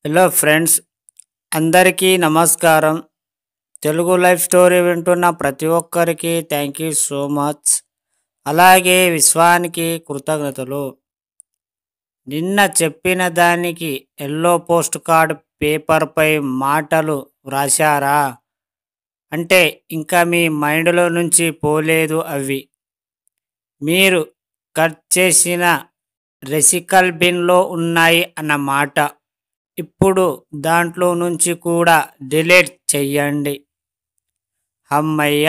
Hello friends, అందరికీ నమస్కారం. Telugu life story వింటున్న ప్రతి ఒక్కరికి థ్యాంక్ యూ సో మచ్. అలాగే విశ్వానికి కృతజ్ఞతలు. నిన్న చెప్పిన దానికి ఎల్లో పోస్ట్ కార్డ్ పేపర్పై మాటలు వ్రాశారా? అంటే ఇంకా మీ మైండ్లో నుంచి పోలేదు అవి. మీరు కట్ చేసిన రెసికల్ బిన్లో ఉన్నాయి అన్నమాట. ఇప్పుడు దాంట్లో నుంచి కూడా డిలీట్ చెయ్యండి. అమ్మయ్య,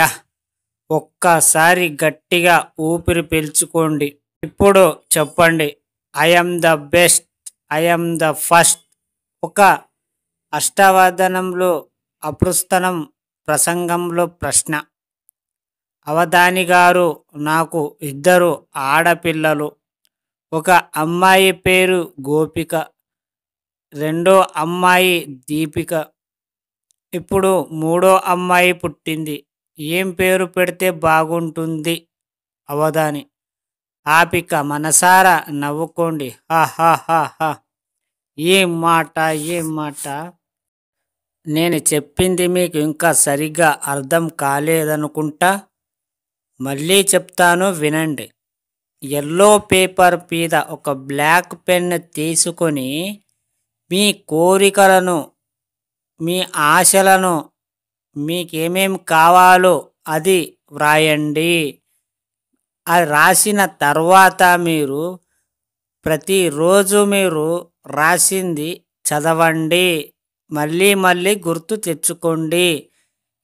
ఒక్కసారి గట్టిగా ఊపిరి పీల్చుకోండి. ఇప్పుడు చెప్పండి, I'm the best, I'm the first. ఒక అష్టావధానంలో అపృస్తనం ప్రసంగంలో ప్రశ్న. అవధాని గారు, నాకు 2 ఆడపిల్లలు. ఒక అమ్మాయి పేరు గోపిక, రెండో అమ్మాయి దీపిక. ఇప్పుడు 3వ అమ్మాయి పుట్టింది. ఏం పేరు పెడితే బాగుంటుంది? అవధాని: ఆపిక మనసారా నవ్వుకోండి. హా. ఏం మాట, ఏం మాట. నేను చెప్పింది మీకు ఇంకా సరిగ్గా అర్థం కాలేదనుకుంటా. మళ్ళీ చెప్తాను, వినండి. ఎల్లో పేపర్ మీద ఒక బ్లాక్ పెన్ తీసుకొని మీ కోరికలను, మీ ఆశలను, మీకేమేం కావాలో అది వ్రాయండి. అది రాసిన తర్వాత మీరు ప్రతిరోజు మీరు రాసింది చదవండి. మళ్ళీ మళ్ళీ గుర్తు తెచ్చుకోండి.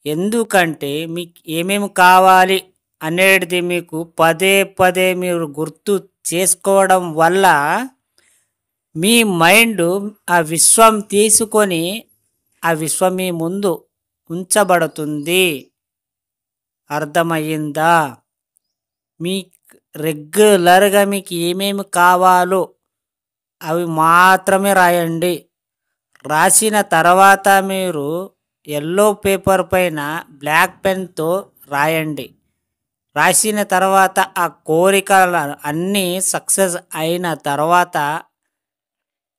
ఎందుకంటే మీకు ఏమేమి కావాలి అనేది మీకు పదే పదే మీరు గుర్తు చేసుకోవడం వల్ల మీ మైండ్ ఆ విశ్వం తీసుకొని ఆ విశ్వం మీ ముందు ఉంచబడుతుంది. అర్థమయ్యిందా? మీ రెగ్యులర్గా మీకు ఏమేమి కావాలో అవి మాత్రమే రాయండి. రాసిన తర్వాత మీరు ఎల్లో పేపర్ పైన బ్లాక్ పెన్తో రాయండి. రాసిన తర్వాత ఆ కోరికలు అన్నీ సక్సెస్ అయిన తర్వాత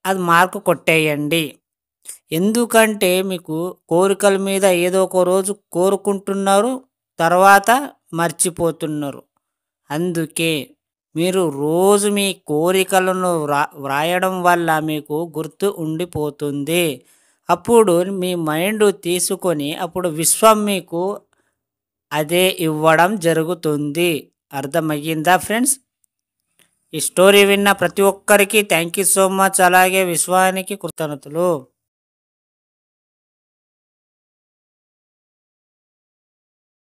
అది మార్కు కొట్టేయండి. ఎందుకంటే మీకు కోరికల మీద ఏదో ఒక రోజు కోరుకుంటున్నారు, తర్వాత మర్చిపోతున్నారు. అందుకే మీరు రోజు మీ కోరికలను వ్రాయడం వల్ల మీకు గుర్తు ఉండిపోతుంది. అప్పుడు మీ మైండ్ తీసుకొని అప్పుడు విశ్వం మీకు అదే ఇవ్వడం జరుగుతుంది. అర్థమయ్యిందా ఫ్రెండ్స్? ఈ స్టోరీ విన్న ప్రతి ఒక్కరికి థ్యాంక్ యూ సో మచ్. అలాగే విశ్వానికి కృతజ్ఞతలు.